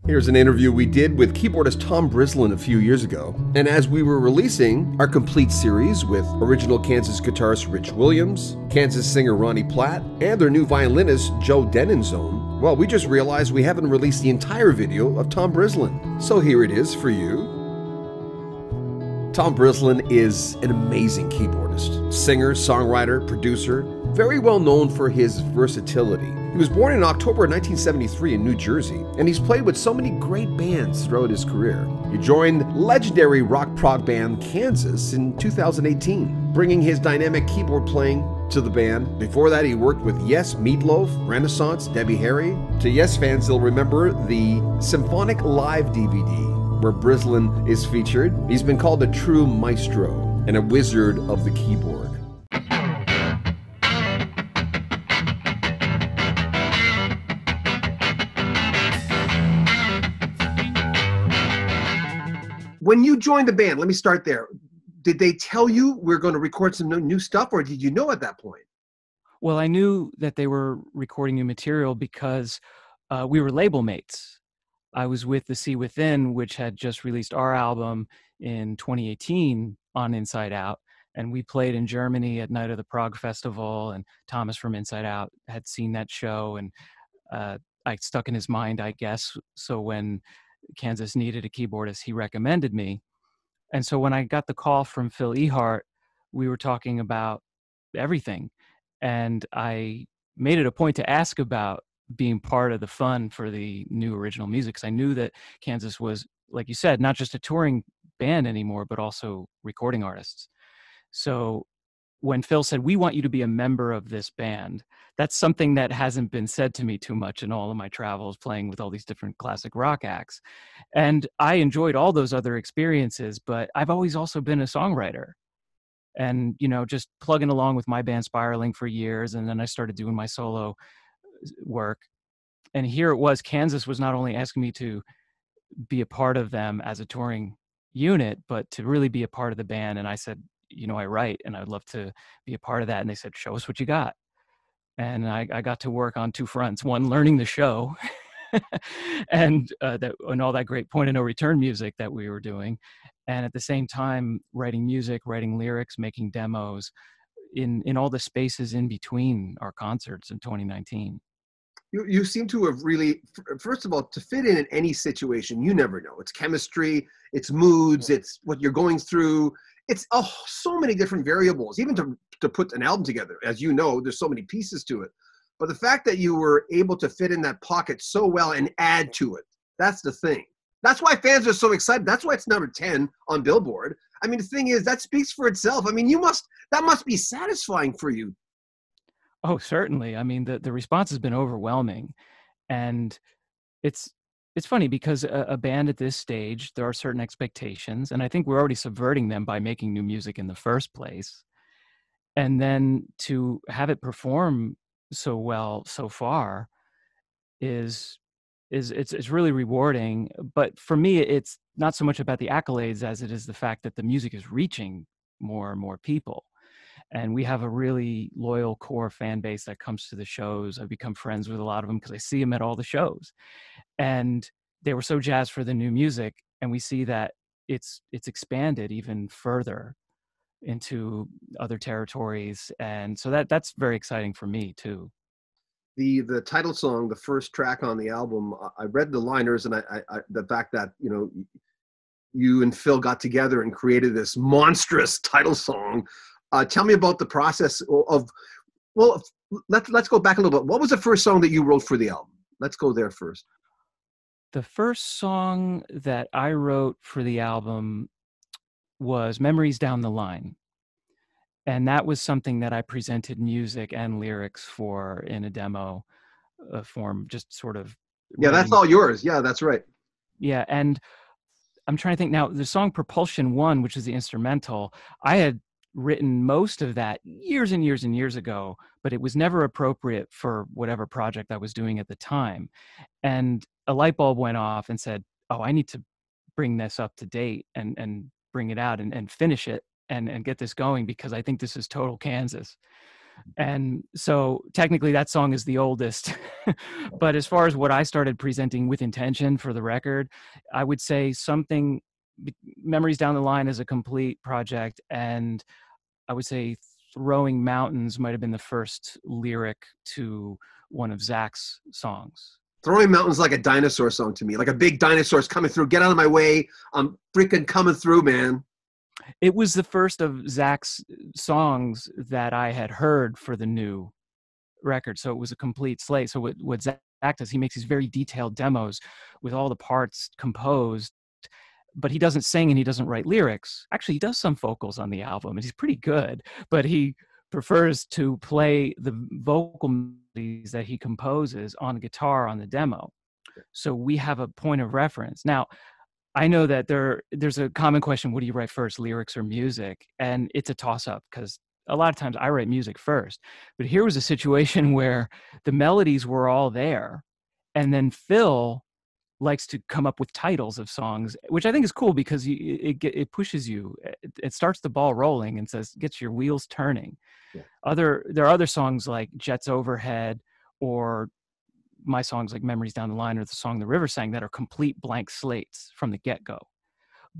Here's an interview we did with keyboardist Tom Brislin a few years ago. And as we were releasing our complete series with original Kansas guitarist Rich Williams, Kansas singer Ronnie Platt, and their new violinist Joe Denenzone, well, we just realized we haven't released the entire video of Tom Brislin. So here it is for you. Tom Brislin is an amazing keyboardist, singer, songwriter, producer, very well known for his versatility. He was born in October 1973 in New Jersey, and he's played with so many great bands throughout his career. He joined legendary rock prog band Kansas in 2018, bringing his dynamic keyboard playing to the band. Before that, he worked with Yes, Meatloaf, Renaissance, Debbie Harry. To Yes fans, they'll remember the Symphonic Live DVD, where Brislin is featured. He's been called a true maestro and a wizard of the keyboard. When you joined the band, let me start there. Did they tell you we're going to record some new stuff, or did you know at that point? Well, I knew that they were recording new material because we were label mates. I was with The Sea Within, which had just released our album in 2018 on Inside Out. And we played in Germany at Night of the Prague Festival, and Thomas from Inside Out had seen that show, and I stuck in his mind, I guess. So when Kansas needed a keyboardist, he recommended me. And so when I got the call from Phil Ehart, we were talking about everything. And I made it a point to ask about being part of the fun for the new original music, because I knew that Kansas was, like you said, not just a touring band anymore, but also recording artists. So when Phil said, "We want you to be a member of this band," that's something that hasn't been said to me too much in all of my travels playing with all these different classic rock acts. And I enjoyed all those other experiences, but I've always also been a songwriter. And, you know, just plugging along with my band Spiraling for years. And then I started doing my solo work. And here it was, Kansas was not only asking me to be a part of them as a touring unit, but to really be a part of the band. And I said, you know, I write and I'd love to be a part of that. And they said, show us what you got. And I got to work on two fronts: one, learning the show and all that great point of no return music that we were doing. And at the same time, writing music, writing lyrics, making demos in all the spaces in between our concerts in 2019. You seem to have really, first of all, to fit in any situation, you never know. It's chemistry, it's moods, it's what you're going through. It's so many different variables, even to put an album together. As you know, there's so many pieces to it. But the fact that you were able to fit in that pocket so well and add to it, that's the thing. That's why fans are so excited. That's why it's number 10 on Billboard. I mean, the thing is, that speaks for itself. I mean, that must be satisfying for you. Oh, certainly. I mean, the response has been overwhelming. And it's funny because a band at this stage, there are certain expectations, and I think we're already subverting them by making new music in the first place. And then to have it perform so well so far is it's really rewarding. But for me, it's not so much about the accolades as it is the fact that the music is reaching more and more people. And we have a really loyal core fan base that comes to the shows. I've become friends with a lot of them because I see them at all the shows. And they were so jazzed for the new music. And we see that it's expanded even further into other territories. And so that's very exciting for me too. The title song, the first track on the album, I read the liners, and I the fact that, you know, you and Phil got together and created this monstrous title song. Tell me about the process of, well, let's go back a little bit. What was the first song that you wrote for the album? Let's go there first. The first song that I wrote for the album was Memories Down the Line. And that was something that I presented music and lyrics for in a demo form, just sort of. Yeah, that's all yours. Yeah, that's right. Yeah, and I'm trying to think now, the song Propulsion 1, which is the instrumental, I had written most of that years and years and years ago, but it was never appropriate for whatever project I was doing at the time. And a light bulb went off and said, oh, I need to bring this up to date and bring it out and finish it and get this going, because I think this is total Kansas. And so technically that song is the oldest. But as far as what I started presenting with intention for the record, I would say something, Memories Down the Line is a complete project, and I would say Throwing Mountains might have been the first lyric to one of Zach's songs. Throwing Mountains like a dinosaur song to me, like a big dinosaur's coming through. Get out of my way. I'm freaking coming through, man. It was the first of Zach's songs that I had heard for the new record. So it was a complete slate. So what Zach does, he makes these very detailed demos with all the parts composed, but he doesn't sing and he doesn't write lyrics. Actually, he does some vocals on the album and he's pretty good, but he prefers to play the vocal melodies that he composes on guitar on the demo. So we have a point of reference. Now, I know that there's a common question, what do you write first, lyrics or music? And it's a toss-up because a lot of times I write music first. But here was a situation where the melodies were all there, and then Phil likes to come up with titles of songs, which I think is cool because it pushes you. It starts the ball rolling and gets your wheels turning. Yeah. There are other songs like Jets Overhead or my songs like Memories Down the Line or the song The River Sang that are complete blank slates from the get-go.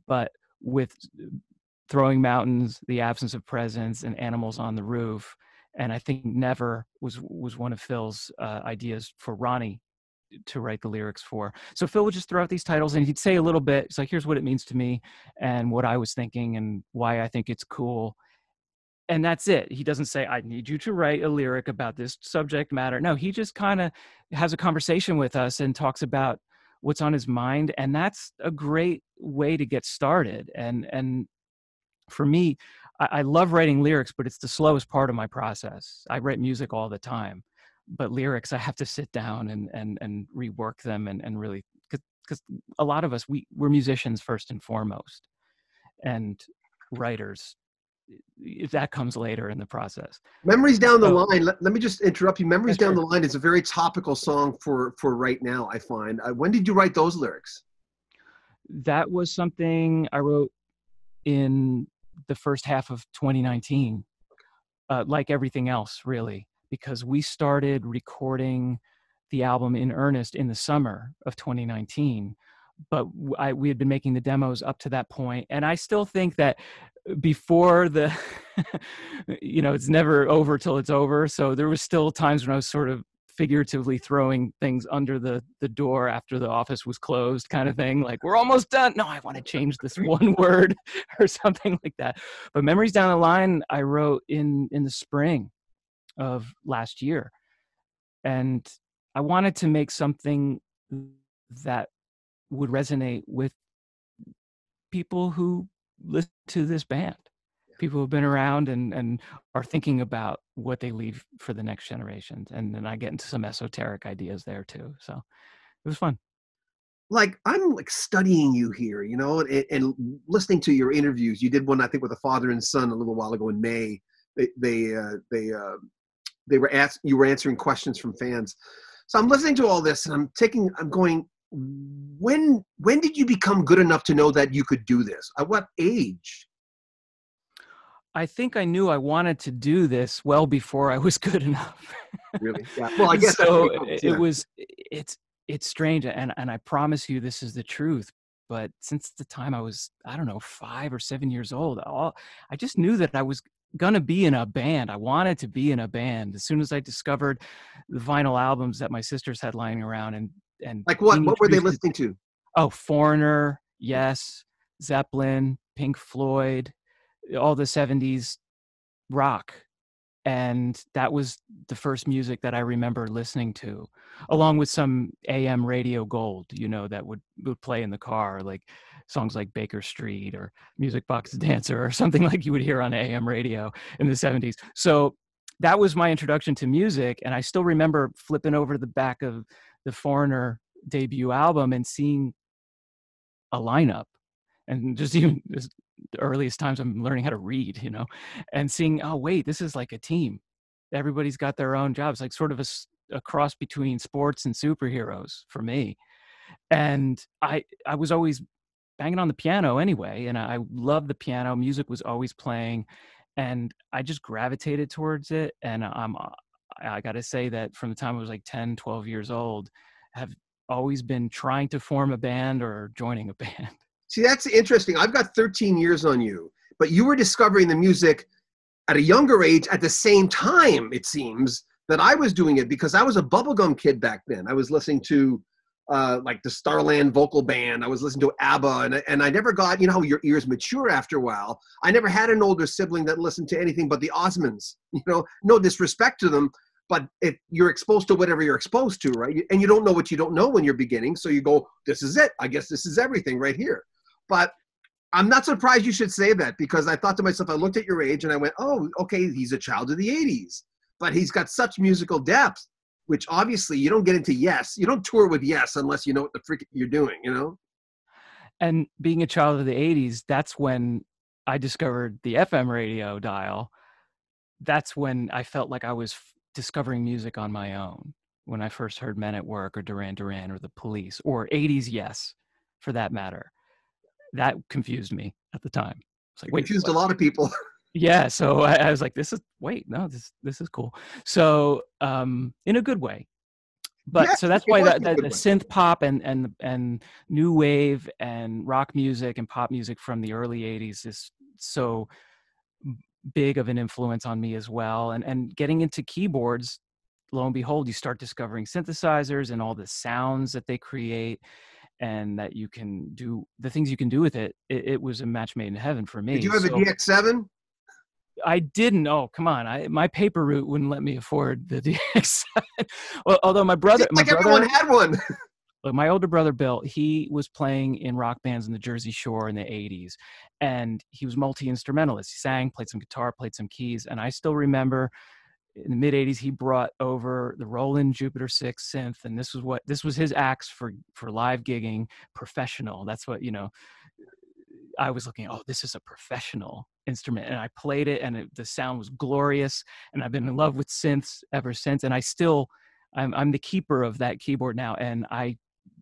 But with Throwing Mountains, The Absence of Presence, and Animals on the Roof, and I think Never was one of Phil's ideas for Ronnie to write the lyrics for. So Phil would just throw out these titles and he'd say a little bit. It's like, here's what it means to me and what I was thinking and why I think it's cool. And that's it. He doesn't say, I need you to write a lyric about this subject matter. No, he just kind of has a conversation with us and talks about what's on his mind. And that's a great way to get started. And for me, I love writing lyrics, but it's the slowest part of my process. I write music all the time, but lyrics, I have to sit down and rework them and really, because a lot of us, we're musicians first and foremost, and writers, that comes later in the process. Memories Down the Line. Let me just interrupt you. Memories Down the Line is a very topical song for right now, I find. When did you write those lyrics? That was something I wrote in the first half of 2019, like everything else, really, because we started recording the album in earnest in the summer of 2019. But we had been making the demos up to that point. And I still think that before the, it's never over till it's over. So there was still times when I was sort of figuratively throwing things under the door after the office was closed, kind of thing. Like, we're almost done. No, I want to change this one word or something like that. But Memories Down the Line, I wrote in the spring of last year. And I wanted to make something that would resonate with people who listen to this band, people who've been around and are thinking about what they leave for the next generations. And then I get into some esoteric ideas there too. So it was fun. Like, I'm like studying you here, and listening to your interviews. You did one, I think, with a father and son a little while ago in May. You were answering questions from fans. So I'm listening to all this and I'm going, when did you become good enough to know that you could do this? At what age? I think I knew I wanted to do this well before I was good enough. Really? Yeah. Well, I guess so. It's strange, and I promise you this is the truth. But since the time I was, I don't know, 5 or 7 years old, I just knew that I was gonna be in a band. I wanted to be in a band. As soon as I discovered the vinyl albums that my sisters had lying around, and like what were they listening to? Oh, Foreigner, Yes, Zeppelin, Pink Floyd, all the 70s rock. And that was the first music that I remember listening to, along with some AM radio gold, that would play in the car, like songs like Baker Street or Music Box Dancer or something like you would hear on AM radio in the 70s. So that was my introduction to music. And I still remember flipping over to the back of the Foreigner debut album and seeing a lineup, and just even the earliest times I'm learning how to read, and seeing, oh wait, this is like a team. Everybody's got their own jobs, like sort of a cross between sports and superheroes for me. And I was always banging on the piano anyway, and I loved the piano. Music was always playing, and I just gravitated towards it. And I got to say that from the time I was like 10, 12 years old, have always been trying to form a band or joining a band. See, that's interesting. I've got 13 years on you, but you were discovering the music at a younger age at the same time, it seems, that I was doing it, because I was a bubblegum kid back then. I was listening to like the Starland vocal band. I was listening to ABBA, and I never got, you know how your ears mature after a while. I never had an older sibling that listened to anything but the Osmonds. You know, no disrespect to them, but if you're exposed to whatever you're exposed to, right? And you don't know what you don't know when you're beginning, so you go, this is it. I guess this is everything right here. But I'm not surprised you should say that, because I thought to myself, I looked at your age and I went, oh, okay, he's a child of the 80s, but he's got such musical depth, which obviously you don't get into Yes. You don't tour with Yes unless you know what the frick you're doing, you know? And being a child of the 80s, that's when I discovered the FM radio dial. That's when I felt like I was discovering music on my own. When I first heard Men at Work or Duran Duran or The Police or 80s Yes, for that matter. That confused me at the time. It's like, It wait, confused a what? lot of people. Yeah. So I was like, this is cool. So in a good way. But Yes, so that's it why was in a the good way. synth pop and new wave and rock music and pop music from the early 80s is so big of an influence on me as well. And getting into keyboards, lo and behold, you start discovering synthesizers and all the sounds that they create, and that you can do the things you can do with it. It was a match made in heaven for Did me. you have a So DX7? I didn't. Oh, come on! My paper route wouldn't let me afford the DX. Well, although It seems like everyone had one. look, my older brother Bill, he was playing in rock bands in the Jersey Shore in the '80s, and he was multi-instrumentalist. He sang, played some guitar, played some keys, and I still remember in the mid 80s he brought over the Roland Jupiter 6 synth, and this was his axe for live gigging, professional. That's what, I was looking, oh, this is a professional instrument, and I played it, and the sound was glorious, and I've been in love with synths ever since. And I'm the keeper of that keyboard now, and I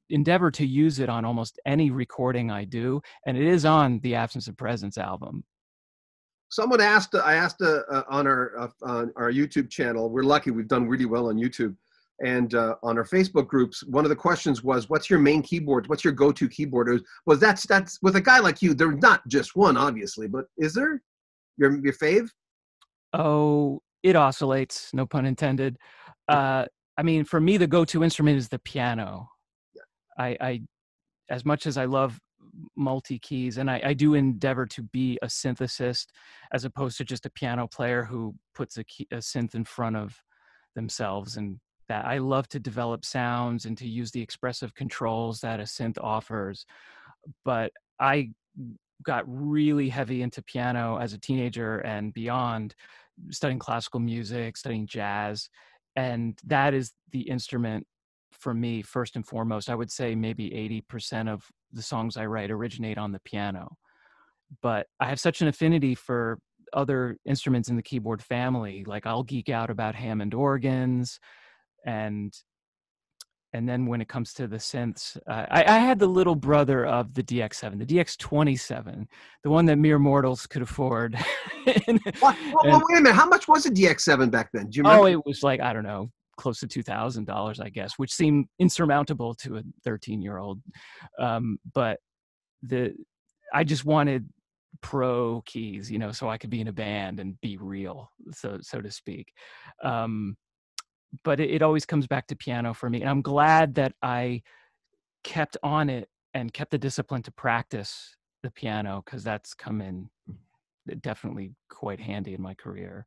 endeavor to use it on almost any recording I do, and it is on the Absence of Presence album. Someone asked, I asked on our YouTube channel. We're lucky; we've done really well on YouTube, and on our Facebook groups. One of the questions was, "What's your main keyboard? What's your go-to keyboard?" Was that's with a guy like you? There's not just one, obviously, but is there your fave? Oh, it oscillates, no pun intended. I mean, for me, the go-to instrument is the piano. I as much as I love multi keys, and I do endeavor to be a synthesist as opposed to just a piano player who puts a synth in front of themselves, and that I love to develop sounds and to use the expressive controls that a synth offers. But I got really heavy into piano as a teenager and beyond, studying classical music, studying jazz, and that is the instrument for me first and foremost. I would say maybe 80% of the songs I write originate on the piano. But I have such an affinity for other instruments in the keyboard family. Like I'll geek out about Hammond organs, and then when it comes to the synths, I had the little brother of the DX7, the DX27, the one that mere mortals could afford. and, What? Well, and wait a minute. How much was a DX7 back then? Do you oh, remember? it was like, I don't know, close to $2,000, I guess, which seemed insurmountable to a 13-year-old. But the I just wanted pro keys, so I could be in a band and be real, so to speak. But it always comes back to piano for me, and I'm glad that I kept on it and kept the discipline to practice the piano, because that's come in definitely quite handy in my career.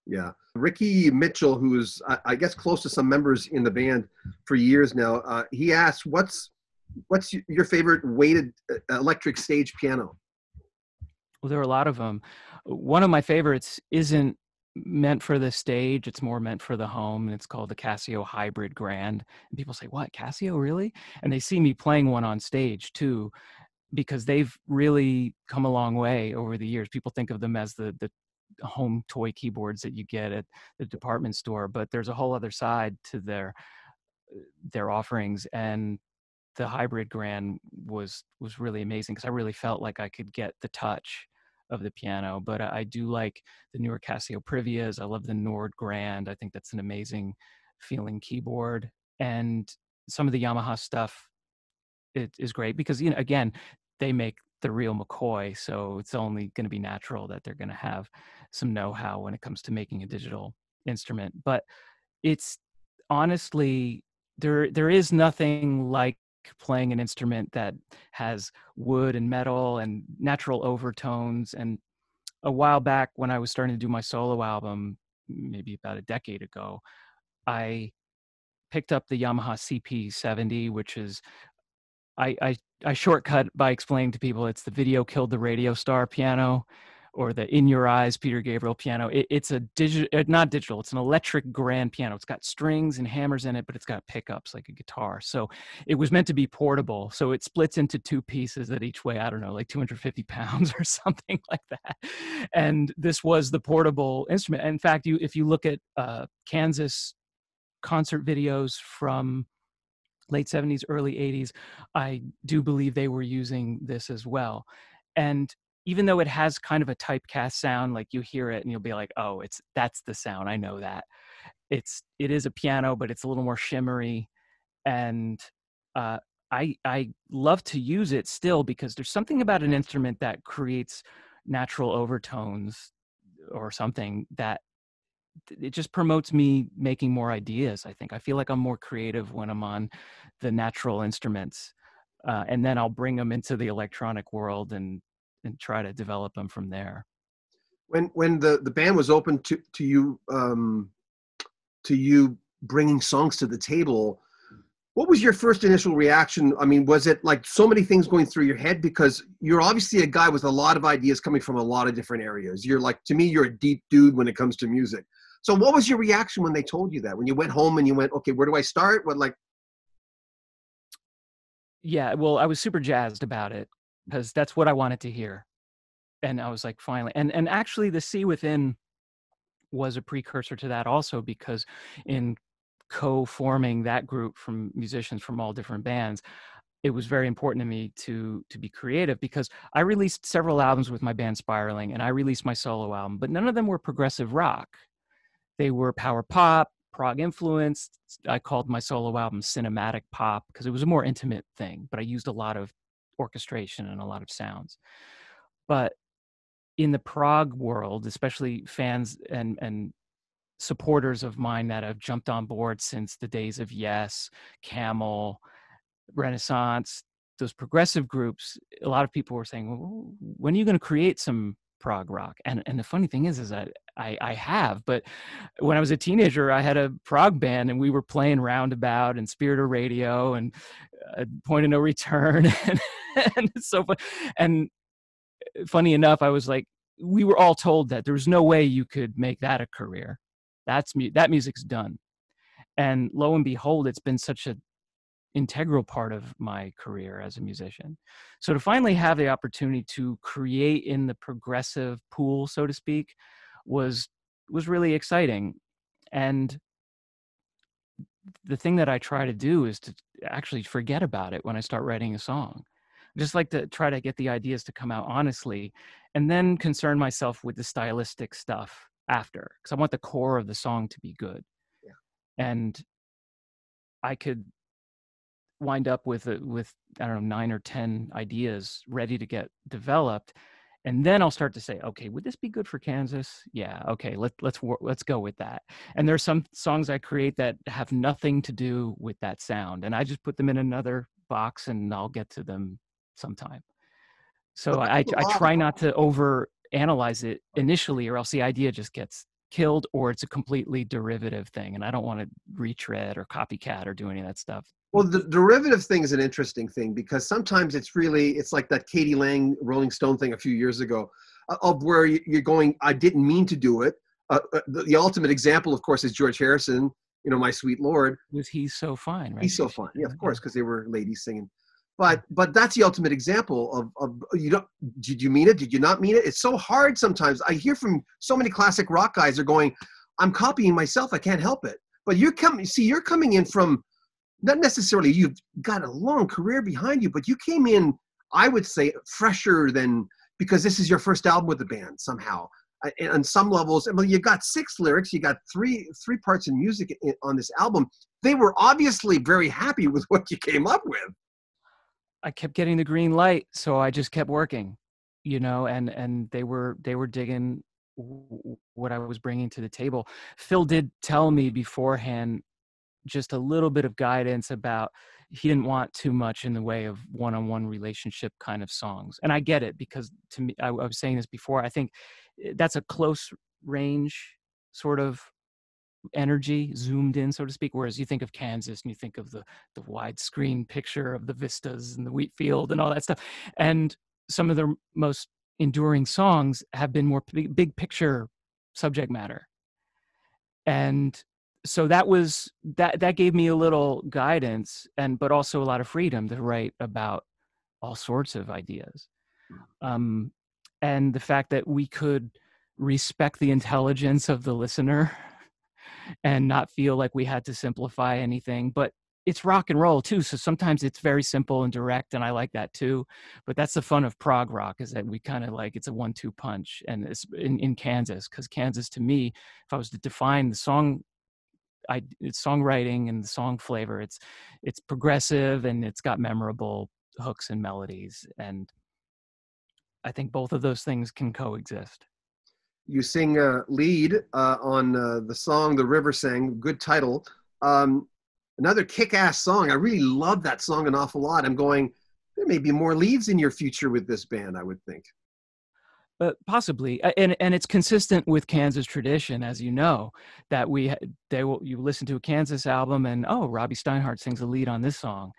Yeah. Ricky Mitchell, who's I guess close to some members in the band for years now, he asked, "What's your favorite weighted electric stage piano?" Well, there are a lot of them. One of my favorites isn't meant for the stage. It's more meant for the home, and it's called the Casio Hybrid Grand. And people say, what, Casio, really? And they see me playing one on stage too, because they've really come a long way over the years. People think of them as the home toy keyboards that you get at the department store, but there's a whole other side to their offerings. And the Hybrid Grand was really amazing, because I really felt like I could get the touch of the piano, but I do like the newer Casio Privias. I love the Nord Grand. I think that's an amazing feeling keyboard. And some of the Yamaha stuff, it is great because, you know, again, they make the real McCoy, so it's only going to be natural that they're going to have some know-how when it comes to making a digital instrument. But it's honestly, there is nothing like playing an instrument that has wood and metal and natural overtones. And a while back when I was starting to do my solo album, maybe about a decade ago, I picked up the Yamaha CP70, which is I shortcut by explaining to people it's the Video Killed the Radio Star piano, or the In Your Eyes Peter Gabriel piano. It's a not digital, it's an electric grand piano. It's got strings and hammers in it, but it's got pickups like a guitar. So it was meant to be portable. So it splits into two pieces that each weigh, I don't know, like 250 pounds or something like that. And this was the portable instrument. In fact, if you look at Kansas concert videos from late 70s, early 80s, I do believe they were using this as well. And even though it has kind of a typecast sound, like you hear it and you'll be like, oh, that's the sound. I know that. It is a piano, but it's a little more shimmery. And I love to use it still because there's something about an instrument that creates natural overtones or something that it just promotes me making more ideas. I think I feel like I'm more creative when I'm on the natural instruments, and then I'll bring them into the electronic world and try to develop them from there. When the band was open to you bringing songs to the table, what was your first initial reaction? I mean, was it like so many things going through your head? Because you're obviously a guy with a lot of ideas coming from a lot of different areas. You're like, to me, you're a deep dude when it comes to music. So what was your reaction when they told you that? When you went home and you went, okay, where do I start? What, like? Yeah, well, I was super jazzed about it because that's what I wanted to hear. And I was like, finally. And actually the See Within was a precursor to that also, because in co-forming that group from musicians from all different bands, it was very important to me to be creative, because I released several albums with my band Spiraling and I released my solo album, but none of them were progressive rock. They were power pop, prog influenced. I called my solo album Cinematic Pop because it was a more intimate thing, but I used a lot of orchestration and a lot of sounds. But in the prog world, especially fans and supporters of mine that have jumped on board since the days of Yes, Camel, Renaissance, those progressive groups, a lot of people were saying, well, when are you going to create some prog rock? And the funny thing is that I have, but when I was a teenager, I had a prog band and we were playing Roundabout and Spirit of Radio and Point of No Return. And it's so fun. And funny enough, I was like, we were all told that there was no way you could make that a career. That music's done. And lo and behold, it's been such an integral part of my career as a musician. So to finally have the opportunity to create in the progressive pool, so to speak, was really exciting. And the thing that I try to do is to actually forget about it when I start writing a song. I just like to try to get the ideas to come out honestly, and then concern myself with the stylistic stuff after, because I want the core of the song to be good. Yeah. And I could wind up with I don't know, 9 or 10 ideas ready to get developed, and then I'll start to say, okay, would this be good for Kansas? Yeah, okay, let's go with that. And there's some songs I create that have nothing to do with that sound, and I just put them in another box and I'll get to them sometime. So I try not to over analyze it initially, or else the idea just gets killed, or it's a completely derivative thing, and I don't want to retread or copycat or do any of that stuff. Well, the derivative thing is an interesting thing, because sometimes it's like that Katie Lang Rolling Stone thing a few years ago, of where you're going, I didn't mean to do it. The ultimate example, of course, is George Harrison, My Sweet Lord. Was He's So Fine, right? He's So Fine. Yeah, of course, because they were ladies singing. But that's the ultimate example of did you mean it? Did you not mean it? It's so hard sometimes. I hear from so many classic rock guys are going, I'm copying myself. I can't help it. But you're coming in from, not necessarily you've got a long career behind you, but you came in, I would say, fresher than because this is your first album with the band somehow. And on some levels, well, you got 6 lyrics, you got three parts in music on this album. They were obviously very happy with what you came up with. I kept getting the green light, so I just kept working, and they were digging what I was bringing to the table. Phil did tell me beforehand just a little bit of guidance about he didn't want too much in the way of one-on-one relationship kind of songs. And I get it, because to me, I was saying this before, I think that's a close range sort of energy, zoomed in, so to speak. Whereas you think of Kansas and you think of the widescreen picture of the vistas and the wheat field and all that stuff. And some of the most enduring songs have been more big picture subject matter. And so that gave me a little guidance, but also a lot of freedom to write about all sorts of ideas. And the fact that we could respect the intelligence of the listener and not feel like we had to simplify anything. But it's rock and roll too, so sometimes it's very simple and direct, and I like that too. But that's the fun of prog rock, is that we kind of like, it's a 1-2 punch. And it's in Kansas, because Kansas, to me, if I was to define the it's songwriting and the song flavor, it's progressive and it's got memorable hooks and melodies, and I think both of those things can coexist. You sing lead on the song "The River Sang," good title. Another kick-ass song. I really love that song an awful lot. I'm going, there may be more leads in your future with this band, I would think. Possibly, and it's consistent with Kansas tradition, as you know, that you listen to a Kansas album and, oh, Robbie Steinhardt sings a lead on this song,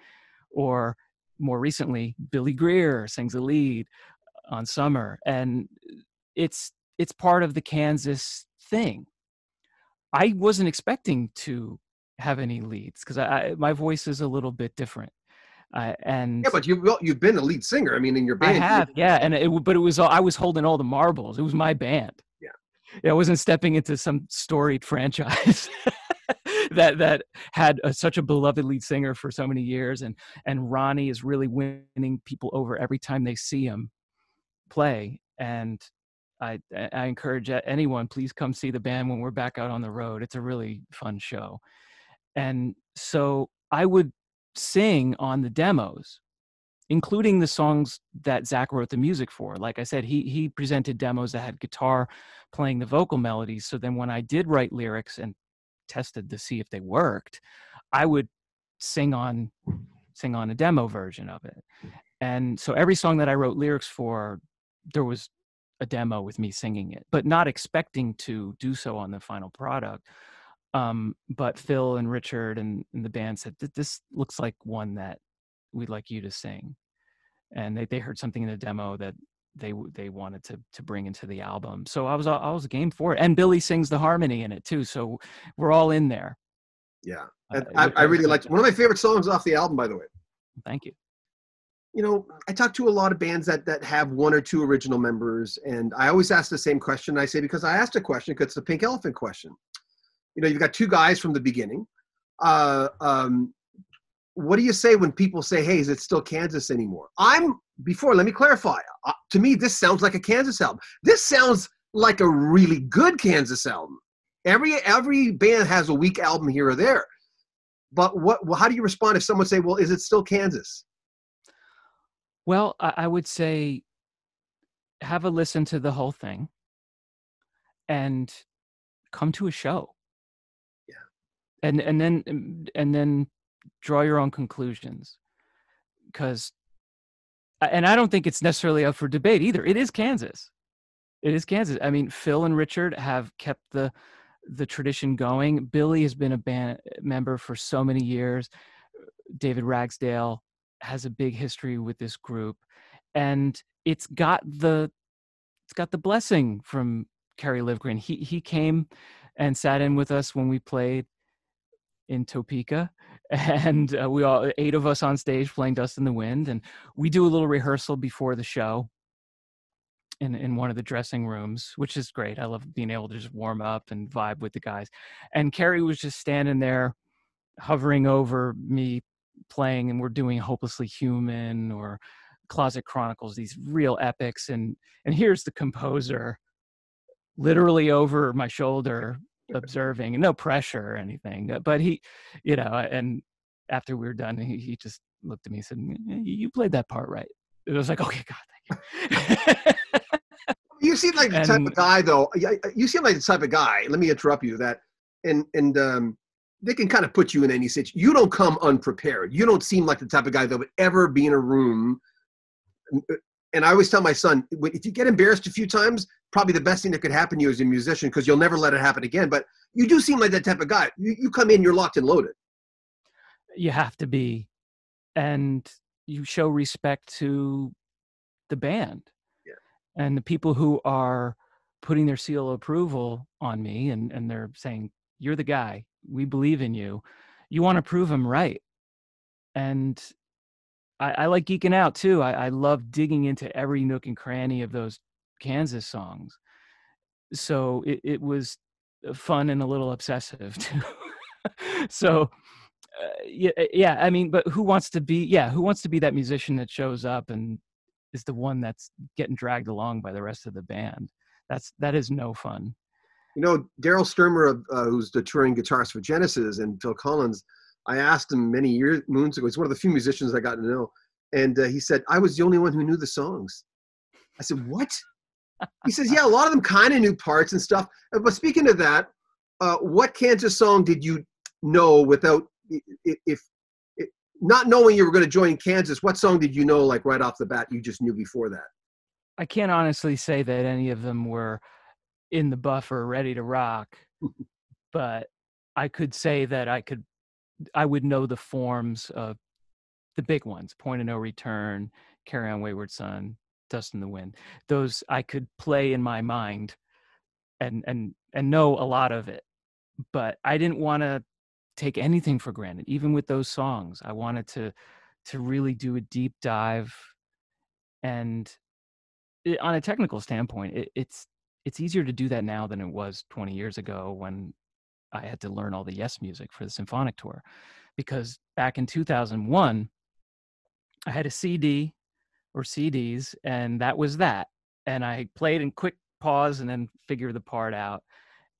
or more recently, Billy Greer sings a lead on Summer, and it's part of the Kansas thing. I wasn't expecting to have any leads, because my voice is a little bit different. And yeah, but you've been a lead singer. I mean, in your band. I have, yeah. And but it was I was holding all the marbles. It was my band. Yeah, I wasn't stepping into some storied franchise that had such a beloved lead singer for so many years, and Ronnie is really winning people over every time they see him play. And I encourage anyone, please come see the band when we're back out on the road. It's a really fun show. And so I would sing on the demos, including the songs that Zach wrote the music for. Like I said, he presented demos that had guitar playing the vocal melodies. So then when I did write lyrics and tested to see if they worked, I would sing on a demo version of it. And so every song that I wrote lyrics for, there was a demo with me singing it, but not expecting to do so on the final product. But Phil and Richard and the band said that this looks like one that we'd like you to sing. And they heard something in the demo that they wanted to bring into the album. So I was game for it. And Billy sings the harmony in it too. So we're all in there. Yeah. I really liked it. One of my favorite songs off the album, by the way. Thank you. You know, I talk to a lot of bands that have 1 or 2 original members, and I always ask the same question. I say, because I asked a question, because it's the Pink Elephant question. You know, you've got 2 guys from the beginning. What do you say when people say, hey, is it still Kansas anymore? Let me clarify. To me, this sounds like a Kansas album. This sounds like a really good Kansas album. Every band has a weak album here or there. But how do you respond if someone say, well, is it still Kansas? Well, I would say have a listen to the whole thing and come to a show. Yeah. And then draw your own conclusions. And I don't think it's necessarily up for debate either. It is Kansas. I mean, Phil and Richard have kept the tradition going. Billy has been a band member for so many years. David Ragsdale has a big history with this group, and it's got the blessing from Kerry Livgren. He came and sat in with us when we played in Topeka, and we all 8 of us on stage playing Dust in the Wind, and we do a little rehearsal before the show in one of the dressing rooms, which is great. I love being able to just warm up and vibe with the guys. And Kerry was just standing there hovering over me playing, and we're doing Hopelessly Human or Closet Chronicles, these real epics, and here's the composer literally over my shoulder observing, and no pressure or anything, but he, and after we were done, he just looked at me and said, you played that part right. It was like, okay, God, thank you. You seem like the type of guy, though. You seem like the type of guy. Let me interrupt you. That and they can kind of put you in any situation. You don't come unprepared. You don't seem like the type of guy that would ever be in a room. And I always tell my son, if you get embarrassed a few times, probably the best thing that could happen to you as a musician, because you'll never let it happen again. But you do seem like that type of guy. You come in, you're locked and loaded. You have to be, and you show respect to the band. Yeah. And the people who are putting their seal of approval on me, and they're saying, you're the guy, we believe in you. You want to prove them right. And I like geeking out too. I love digging into every nook and cranny of those Kansas songs. So it was fun and a little obsessive too. So yeah. I mean, but who wants to be that musician that shows up and is the one that's getting dragged along by the rest of the band? That is no fun. You know, Daryl Sturmer, who's the touring guitarist for Genesis, and Phil Collins, I asked him many moons ago. He's one of the few musicians I got to know. And he said, I was the only one who knew the songs. I said, what? He says, yeah, a lot of them kind of knew parts and stuff. But speaking of that, what Kansas song did you know without, if not knowing you were going to join Kansas, what song did you know, like right off the bat, you just knew before that? I can't honestly say that any of them were in the buffer, ready to rock. But I could say that I would know the forms of the big ones: Point of No Return, Carry On Wayward Son, Dust in the Wind. Those I could play in my mind and know a lot of it. But I didn't want to take anything for granted. Even with those songs, I wanted to really do a deep dive. And on a technical standpoint, it's easier to do that now than it was 20 years ago when I had to learn all the Yes music for the symphonic tour. Because back in 2001, I had a CD or CDs, and that was that. And I played in quick pause and then figure the part out.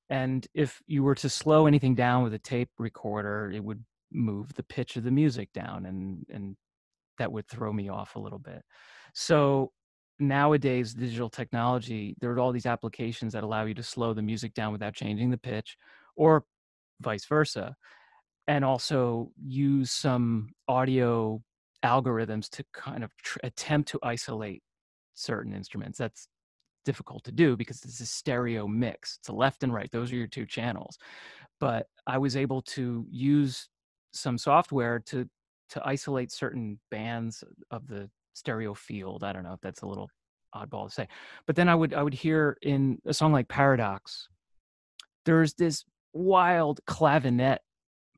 And if you were to slow anything down with a tape recorder, it would move the pitch of the music down, and that would throw me off a little bit. So nowadays, digital technology, there are all these applications that allow you to slow the music down without changing the pitch, or vice versa, and also use some audio algorithms to kind of attempt to isolate certain instruments. That's difficult to do because it's a stereo mix. It's a left and right. Those are your two channels. But I was able to use some software to isolate certain bands of the stereo field. I don't know if that's a little oddball to say. But then I would hear in a song like Paradox, there's this wild clavinet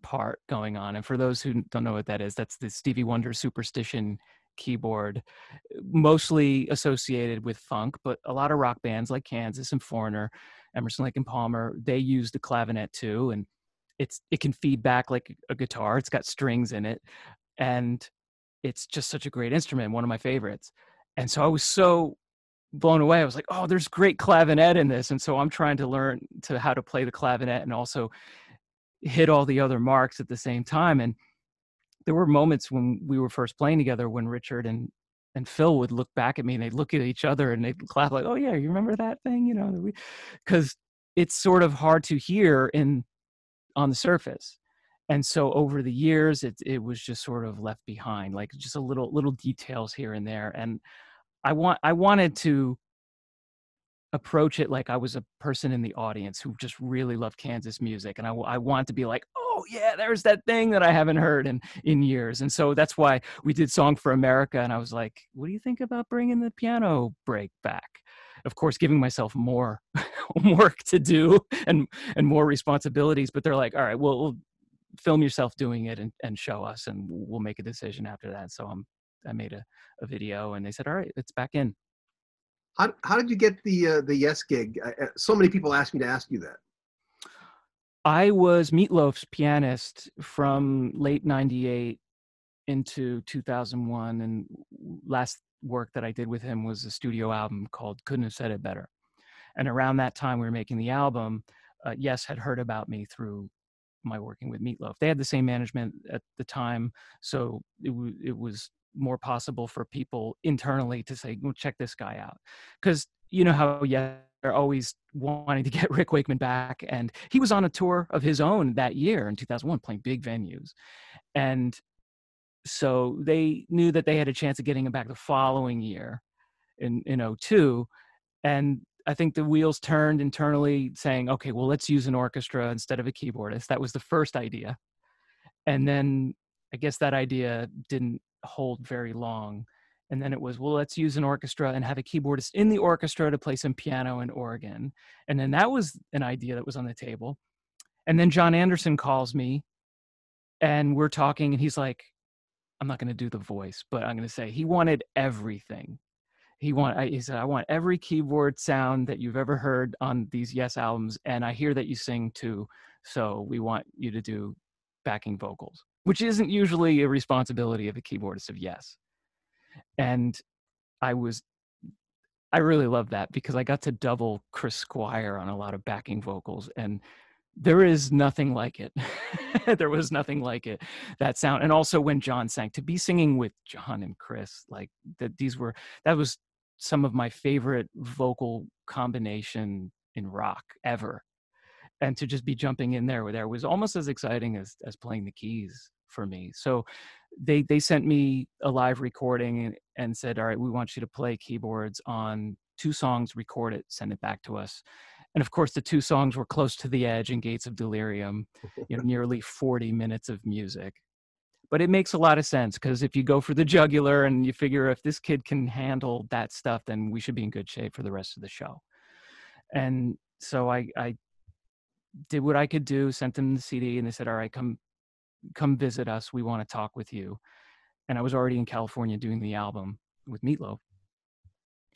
part going on. And for those who don't know what that is, that's the Stevie Wonder Superstition keyboard, mostly associated with funk, but a lot of rock bands like Kansas and Foreigner, Emerson, Lake and Palmer, they use the clavinet too. And it can feed back like a guitar. It's got strings in it. And it's just such a great instrument, one of my favorites. And so I was so blown away. I was like, oh, there's great clavinet in this. And so I'm trying to learn how to play the clavinet and also hit all the other marks at the same time. And there were moments when we were first playing together when Richard and Phil would look back at me and they'd look at each other and they'd clap like, oh yeah, you remember that thing? You know, because it's sort of hard to hear on the surface. And so over the years, it was just sort of left behind, like just a little details here and there. And I wanted to approach it like I was a person in the audience who just really loved Kansas music. And I wanted to be like, oh yeah, there's that thing that I haven't heard in years. And so that's why we did Song for America. And I was like, what do you think about bringing the piano break back? Of course, giving myself more work to do and more responsibilities. But they're like, all right, we'll film yourself doing it and show us, and we'll make a decision after that. So I made a video, and they said, all right, it's back in. How did you get the Yes gig? So many people asked me to ask you that. I was Meatloaf's pianist from late '98 into 2001, and work that I did with him was a studio album called Couldn't Have Said It Better. And around that time we were making the album, Yes had heard about me through my working with Meatloaf. They had the same management at the time, so it was more possible for people internally to say, well, check this guy out. Because you know how they're always wanting to get Rick Wakeman back. And he was on a tour of his own that year in 2001, playing big venues. And so they knew that they had a chance of getting him back the following year in 02. And I think the wheels turned internally saying, okay, well, let's use an orchestra instead of a keyboardist. That was the first idea. And then I guess that idea didn't hold very long. And then it was, well, let's use an orchestra and have a keyboardist in the orchestra to play some piano and organ. And then that was an idea that was on the table. And then John Anderson calls me and we're talking and he's like, I'm not going to do the voice, but I'm going to say he wanted everything. He said, I want every keyboard sound that you've ever heard on these Yes albums. And I hear that you sing too. So we want you to do backing vocals, which isn't usually a responsibility of a keyboardist of Yes. And I really loved that because I got to double Chris Squire on a lot of backing vocals, and there is nothing like it. There was nothing like it, that sound. And also when John sang, to be singing with John and Chris, like that was some of my favorite vocal combination in rock ever. And to just be jumping in there was almost as exciting as playing the keys for me. So they sent me a live recording and said, all right, we want you to play keyboards on 2 songs, record it, send it back to us. And of course, the 2 songs were Close to the Edge and Gates of Delirium, nearly 40 minutes of music. But it makes a lot of sense because if you go for the jugular and you figure if this kid can handle that stuff, then we should be in good shape for the rest of the show. And so I did what I could do, sent them the CD, and they said, all right, come visit us. We want to talk with you. And I was already in California doing the album with Meatloaf.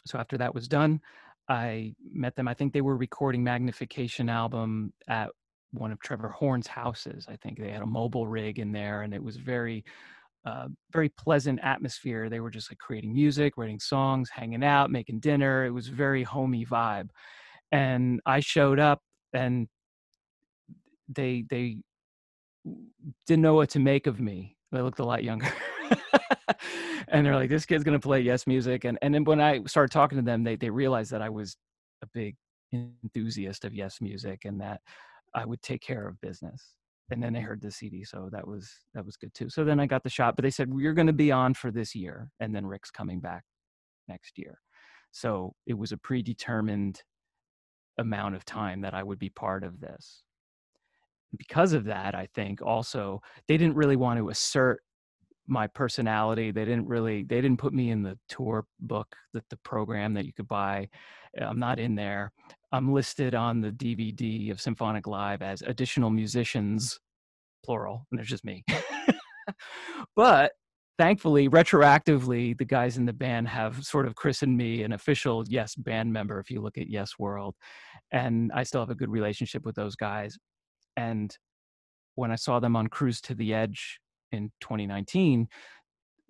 So after that was done, I met them. I think they were recording Magnification album at one of Trevor Horn's houses. I think they had a mobile rig in there, and it was very pleasant atmosphere. They were just like creating music, writing songs, hanging out, making dinner. It was very homey vibe. And I showed up, and they didn't know what to make of me. They looked a lot younger. And they're like, this kid's going to play Yes music. And then when I started talking to them, they realized that I was a big enthusiast of Yes music and that I would take care of business. And then they heard the CD. So that was good too. So then I got the shot, but they said, you're going to be on for this year. And then Rick's coming back next year. So it was a predetermined amount of time that I would be part of this. Because of that, I think also they didn't really want to assert my personality. They didn't put me in the tour book, the program that you could buy. I'm not in there. I'm listed on the DVD of Symphonic Live as additional musicians, plural, and there's just me. But thankfully, retroactively, the guys in the band have sort of christened me an official Yes band member if you look at Yes World. And I still have a good relationship with those guys. And when I saw them on Cruise to the Edge in 2019,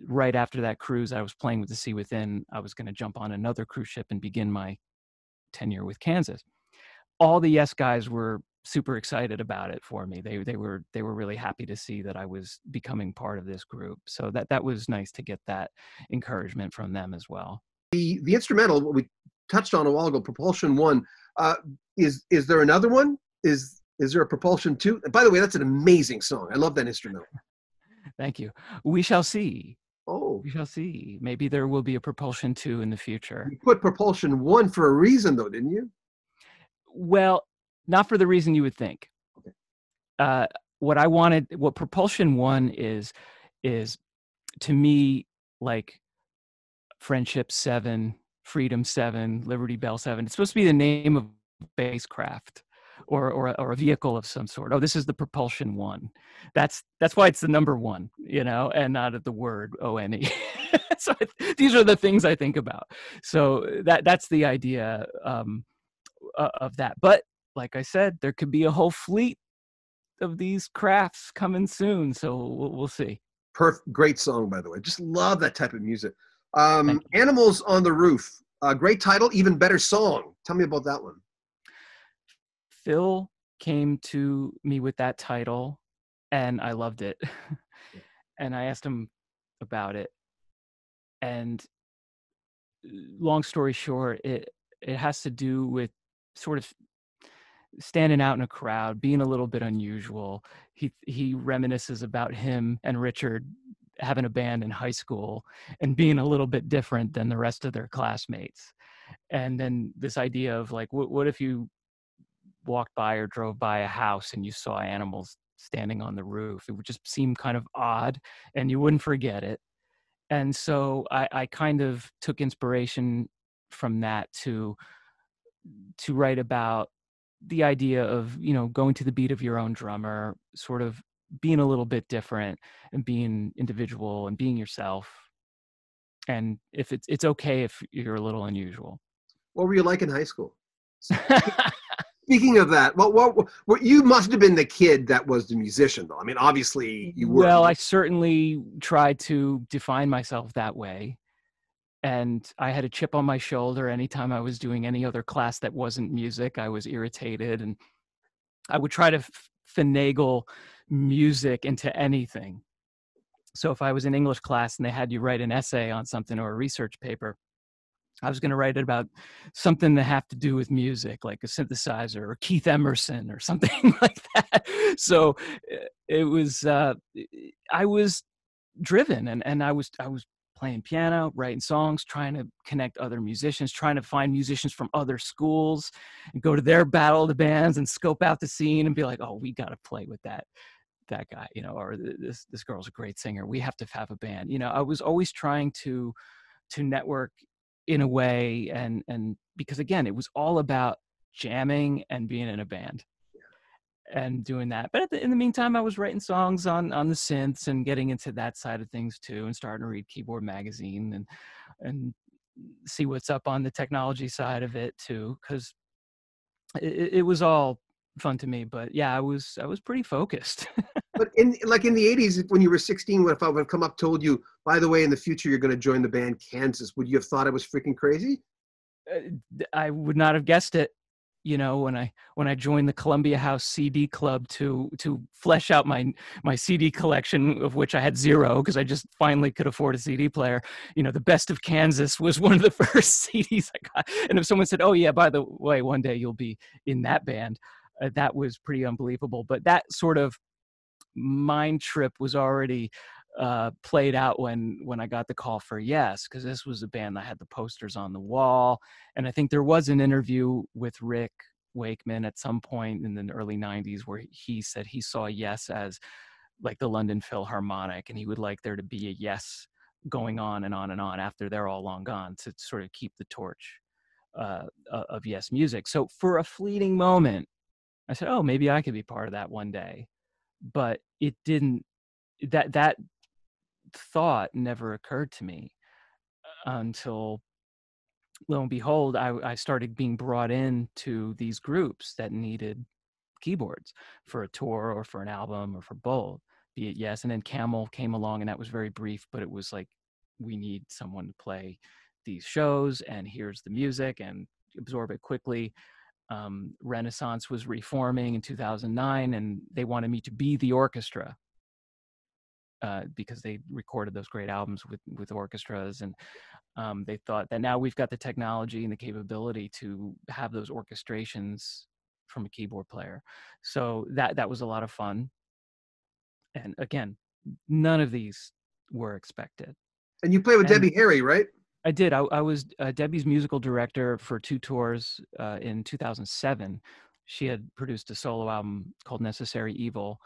right after that cruise, I was playing with the Sea Within. I was going to jump on another cruise ship and begin my tenure with Kansas. All the Yes guys were super excited about it for me. They were really happy to see that I was becoming part of this group. So that was nice to get that encouragement from them as well. The instrumental, what we touched on a while ago, Propulsion 1, is there another one? Is there a Propulsion 2? And by the way, that's an amazing song. I love that instrumental. Thank you. We shall see. Oh. We shall see. Maybe there will be a Propulsion 2 in the future. You put Propulsion 1 for a reason, though, didn't you? Well, not for the reason you would think. Okay. What Propulsion 1 is to me like Friendship 7, Freedom 7, Liberty Bell 7. It's supposed to be the name of spacecraft or a vehicle of some sort. Oh, this is the Propulsion 1. That's why it's the number 1, and not the word O-N-E. So these are the things I think about. So that's the idea of that. But like I said, there could be a whole fleet of these crafts coming soon. So we'll see. Great song, by the way. Just love that type of music. Thank you. Animals on the Roof. Great title, even better song. Tell me about that one. Phil came to me with that title and I loved it. And I asked him about it. And long story short, it has to do with sort of standing out in a crowd, being a little bit unusual. He reminisces about him and Richard having a band in high school and being a little bit different than the rest of their classmates. And then this idea of like, what if you walked by or drove by a house and you saw animals standing on the roof? It would just seem kind of odd and you wouldn't forget it. And so I kind of took inspiration from that to write about the idea of, you know, going to the beat of your own drummer, sort of being a little bit different and being individual and being yourself. And if it's okay if you're a little unusual. What were you like in high school? Speaking of that, what you must have been the kid that was the musician, though. I mean, obviously you were. Well, I certainly tried to define myself that way. And I had a chip on my shoulder anytime I was doing any other class that wasn't music. I was irritated and I would try to finagle music into anything. So if I was in English class and they had you write an essay on something or a research paper, I was going to write it about something that had to do with music, like a synthesizer or Keith Emerson or something like that. So it was, I was driven and I was playing piano, writing songs, trying to connect other musicians, trying to find musicians from other schools and go to their battle of the bands and scope out the scene and be like, oh, we got to play with that guy, you know, or this girl's a great singer. We have to have a band. You know, I was always trying to network in a way and because again, it was all about jamming and being in a band and doing that. But in the meantime, I was writing songs on the synths and getting into that side of things too, and starting to read Keyboard Magazine and see what's up on the technology side of it too, because it was all fun to me. But yeah, I was pretty focused. But in the 80s, when you were 16, what if I would have come up told you, by the way, in the future you're going to join the band Kansas? Would you have thought I was freaking crazy? I would not have guessed it. You know, when I joined the Columbia House CD Club to flesh out my CD collection, of which I had zero because I just finally could afford a CD player. You know, the Best of Kansas was one of the first CDs I got. And if someone said, "Oh yeah, by the way, one day you'll be in that band," that was pretty unbelievable. But that sort of mind trip was already played out when I got the call for Yes, because this was a band that had the posters on the wall. And I think there was an interview with Rick Wakeman at some point in the early 90s where he said he saw Yes as like the London Philharmonic, and he would like there to be a Yes going on and on and on after they're all long gone to sort of keep the torch of Yes music. So for a fleeting moment, I said, oh, maybe I could be part of that one day. But it didn't, that thought never occurred to me until lo and behold, I started being brought into these groups that needed keyboards for a tour or for an album or for both, be it Yes. And then Camel came along and that was very brief, but it was like, we need someone to play these shows and here's the music and absorb it quickly. Renaissance was reforming in 2009 and they wanted me to be the orchestra because they recorded those great albums with orchestras. And they thought that now we've got the technology and the capability to have those orchestrations from a keyboard player. So that was a lot of fun. And again, none of these were expected. And you played with And Debbie Harry, right? I did. I was Debbie's musical director for 2 tours in 2007. She had produced a solo album called Necessary Evil.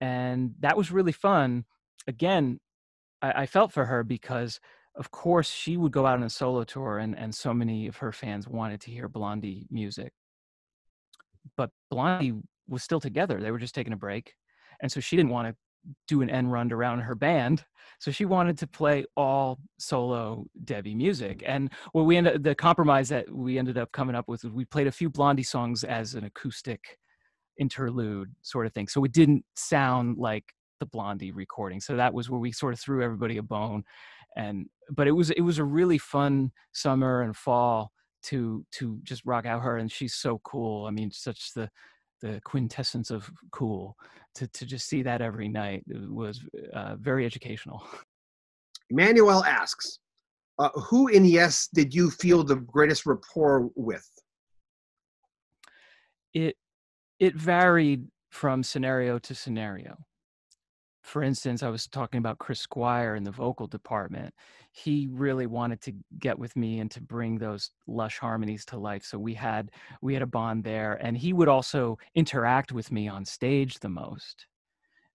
And that was really fun. Again, I felt for her because, of course, she would go out on a solo tour and so many of her fans wanted to hear Blondie music. But Blondie was still together. They were just taking a break. And so she didn't want to do an end run around her band. So she wanted to play all solo Debbie music. And what the compromise that we ended up coming up with was we played a few Blondie songs as an acoustic interlude sort of thing. So it didn't sound like the Blondie recording. So that was where we sort of threw everybody a bone But it was a really fun summer and fall to just rock out her, and she's so cool. I mean, such the quintessence of cool. To just see that every night, it was very educational. Emmanuel asks, who in Yes did you feel the greatest rapport with? It it varied from scenario to scenario. For instance, I was talking about Chris Squire in the vocal department. He really wanted to get with me and to bring those lush harmonies to life. So we had a bond there, and he would also interact with me on stage the most.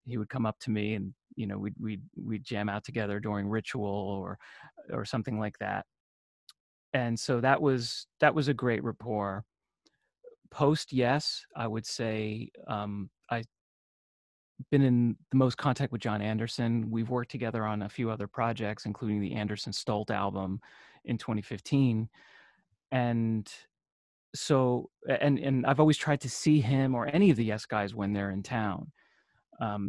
He would come up to me, and we'd jam out together during ritual or something like that. And so that was a great rapport. Post Yes, I would say I been in the most contact with John Anderson. We've worked together on a few other projects, including the Anderson Stolt album in 2015. And so, and I've always tried to see him or any of the Yes guys when they're in town.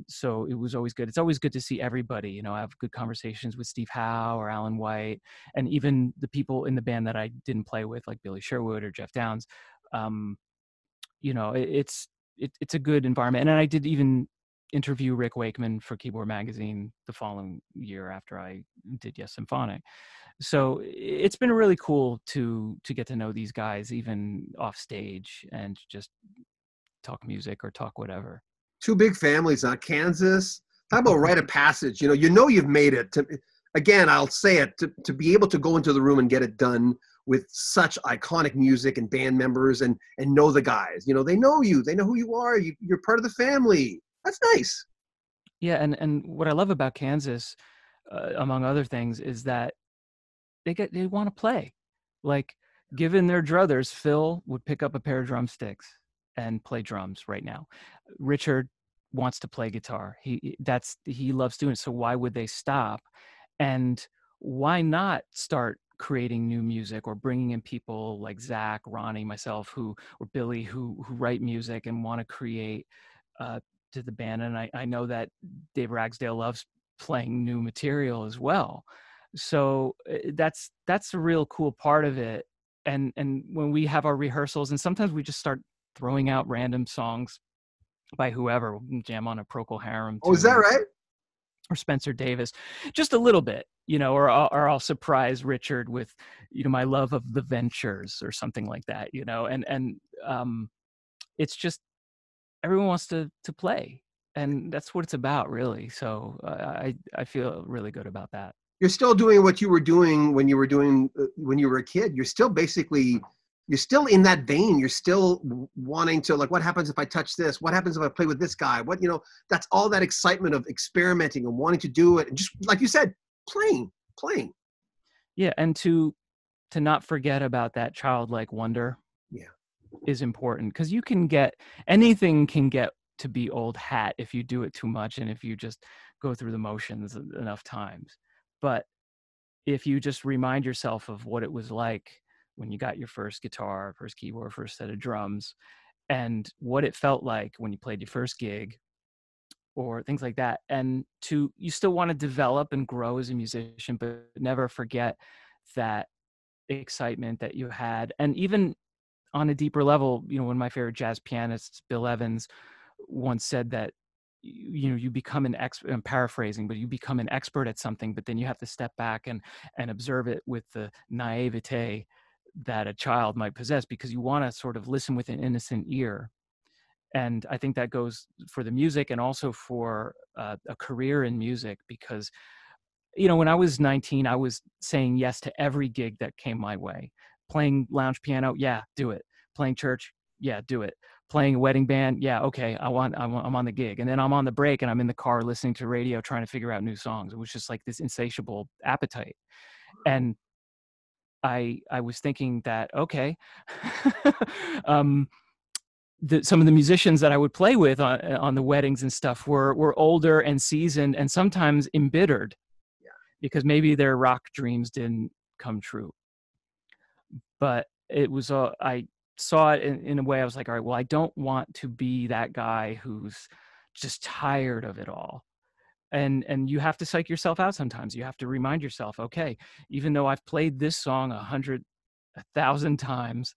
So it was always good. It's always good to see everybody. I have good conversations with Steve Howe or Alan White, and even the people in the band that I didn't play with, like Billy Sherwood or Jeff Downs. Um, it's a good environment. And I did even interview Rick Wakeman for Keyboard Magazine the following year after I did Yes Symphonic. So it's been really cool to get to know these guys even off stage and just talk music or talk whatever. Two big families, huh? Kansas. How about Rite of Passage? You've made it. Again, I'll say it, to be able to go into the room and get it done with such iconic music and band members and know the guys. They know you. They know who you are. You're part of the family. That's nice. Yeah, and what I love about Kansas, among other things, is that they want to play. Like, given their druthers, Phil would pick up a pair of drumsticks and play drums right now. Richard wants to play guitar. He loves doing it. So why would they stop? And why not start creating new music or bringing in people like Zach, Ronnie, myself, or Billy, who write music and want to create to the band. And I know that Dave Ragsdale loves playing new material as well. So that's a real cool part of it. And when we have our rehearsals, and sometimes we just start throwing out random songs by whoever. We can jam on a Procol Harum Oh, is that tune right? or Spencer Davis, just a little bit, or I'll surprise Richard with, my love of the Ventures or something like that, and it's just everyone wants to play, and that's what it's about, really. So I feel really good about that. You're still doing what you were doing when you were a kid. You're still in that vein. You're still wanting to, like, what happens if I touch this? What happens if I play with this guy? That's all that excitement of experimenting and wanting to do it. And just like you said, playing. Yeah. And to not forget about that childlike wonder. Yeah. Is important, because anything can get to be old hat if you do it too much and if you just go through the motions enough times. But if you just remind yourself of what it was like when you got your first guitar, first keyboard, first set of drums, and what it felt like when you played your first gig or things like that, and you still want to develop and grow as a musician, but never forget that excitement that you had. And even on a deeper level, one of my favorite jazz pianists, Bill Evans, once said that you become an expert. I'm paraphrasing, but you become an expert at something, but then you have to step back and observe it with the naivete that a child might possess, because you want to sort of listen with an innocent ear. And I think that goes for the music and also for a career in music, because when I was 19, I was saying yes to every gig that came my way. Playing lounge piano, yeah, do it. Playing church, yeah, do it. Playing a wedding band, yeah, okay, I'm on the gig. And then I'm on the break and I'm in the car listening to radio trying to figure out new songs. It was just like this insatiable appetite. And I was thinking that, okay, some of the musicians that I would play with on the weddings and stuff were older and seasoned and sometimes embittered, because maybe their rock dreams didn't come true. But it was I saw it in a way. I was like, all right, well, I don't want to be that guy who's just tired of it all. and you have to psych yourself out sometimes. You have to remind yourself, okay, even though I've played this song 1,000 times,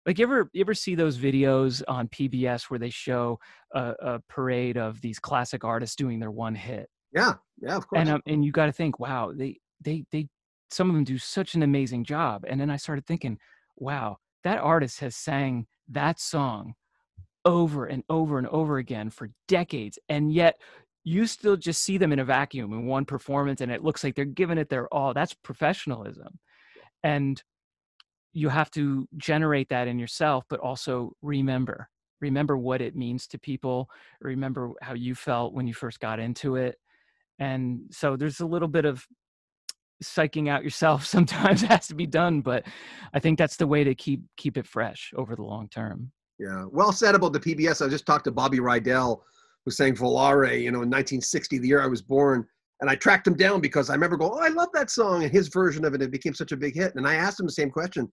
like you ever see those videos on PBS where they show a parade of these classic artists doing their one hit? Yeah, yeah, of course. And you got to think, wow, they some of them do such an amazing job. And then I started thinking, wow, that artist has sang that song over and over and over again for decades, and yet you still just see them in a vacuum in one performance, and it looks like they're giving it their all. That's professionalism. And you have to generate that in yourself, but also remember what it means to people, remember how you felt when you first got into it. And so there's a little bit of psyching out yourself sometimes has to be done, but I think that's the way to keep it fresh over the long term. Yeah, well said about the PBS. I just talked to Bobby Rydell, who sang Volare, in 1960, the year I was born. And I tracked him down because I remember going, oh, I love that song. And his version of it became such a big hit. And I asked him the same question.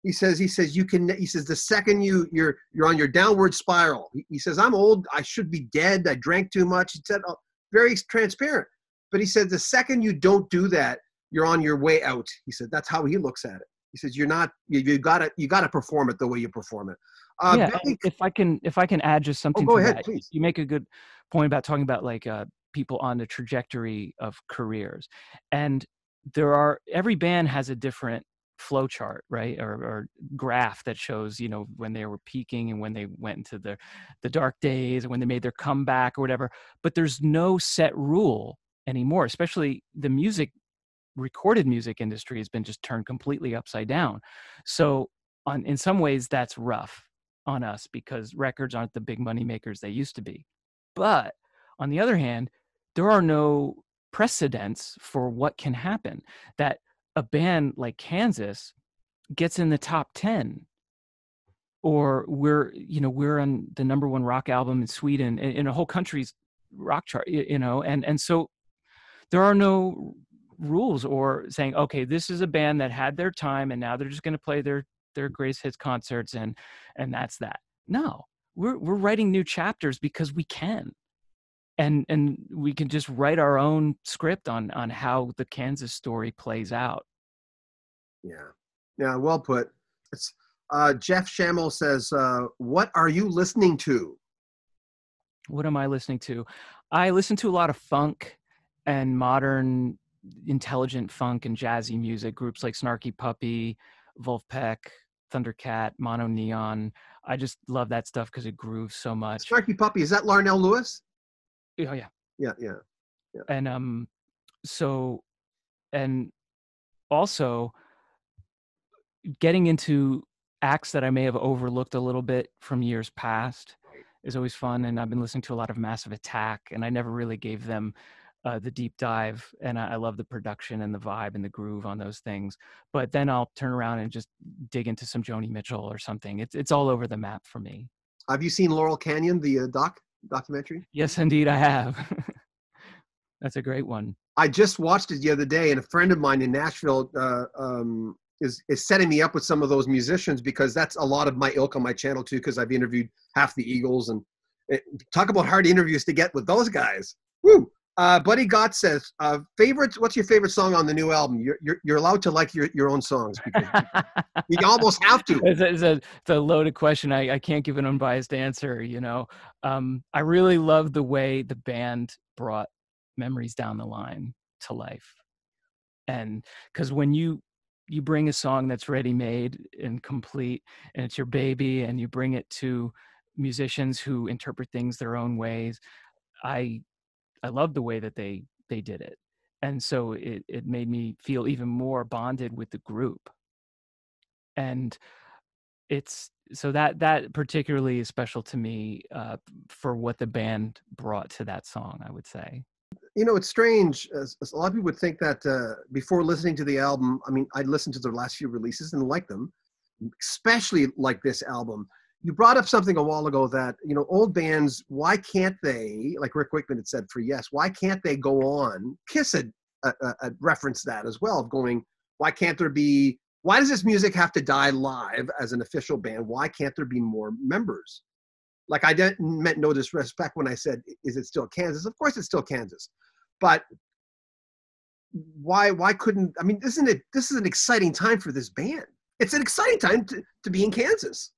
He says, the second you're on your downward spiral, he says, I'm old. I should be dead. I drank too much. He said, oh, very transparent. But he said, the second you don't do that, you're on your way out. He said, that's how he looks at it. He says, you gotta perform it the way you perform it. Yeah, Billy, if I can add just something go to ahead, that. please. You make a good point about talking about like people on the trajectory of careers, and every band has a different flow chart, right, or graph that shows when they were peaking and when they went into the dark days and when they made their comeback or whatever. But there's no set rule anymore, especially the recorded music industry has been just turned completely upside down. So in some ways that's rough on us because records aren't the big money makers they used to be. But on the other hand, there are no precedents for what can happen, that a band like Kansas gets in the top 10, or we're on the number one rock album in Sweden, in a whole country's rock chart, and so there are no rules or saying, okay, this is a band that had their time and now they're just going to play their greatest hits concerts and that's that. No, we're writing new chapters because we can, and we can just write our own script on how the Kansas story plays out. Yeah, well put. It's Jeff Shamel says, what are you listening to? What am I listening to? I listen to a lot of funk and modern intelligent funk and jazzy music, groups like Snarky Puppy, Wolfpack, Thundercat, Mono Neon. I just love that stuff because it grooves so much. Snarky Puppy, is that Larnell Lewis? Oh yeah. Yeah. And so, and also getting into acts that I may have overlooked a little bit from years past is always fun. And I've been listening to a lot of Massive Attack, and I never really gave them the deep dive. And I love the production and the vibe and the groove on those things. But then I'll turn around and just dig into some Joni Mitchell or something. It's all over the map for me. Have you seen Laurel Canyon, the documentary? Yes, indeed, I have. That's a great one. I just watched it the other day, and a friend of mine in Nashville is setting me up with some of those musicians, because that's a lot of my ilk on my channel too, because I've interviewed half the Eagles, and talk about hard interviews to get with those guys. Woo! Buddy Gott says, favorites. What's your favorite song on the new album? You're allowed to like your own songs, because you almost have to. It's a loaded question. I can't give an unbiased answer. I really love the way the band brought Memories Down the Line to life, and because when you bring a song that's ready made and complete, and it's your baby, and you bring it to musicians who interpret things their own ways, I love the way that they did it. And so it made me feel even more bonded with the group. And it's so that particularly is special to me for what the band brought to that song, I would say. It's strange. As a lot of people would think that before listening to the album, I mean, I listened to their last few releases and liked them, especially like this album. You brought up something a while ago that, old bands, why can't they, like Rick Wakeman had said for Yes, why can't they go on? Kiss had referenced that as well, of going, why does this music have to die live as an official band? Why can't there be more members? Like I didn't meant no disrespect when I said, "Is it still Kansas?" Of course, it's still Kansas, but why couldn't? I mean, isn't it? This is an exciting time for this band. It's an exciting time to be in Kansas.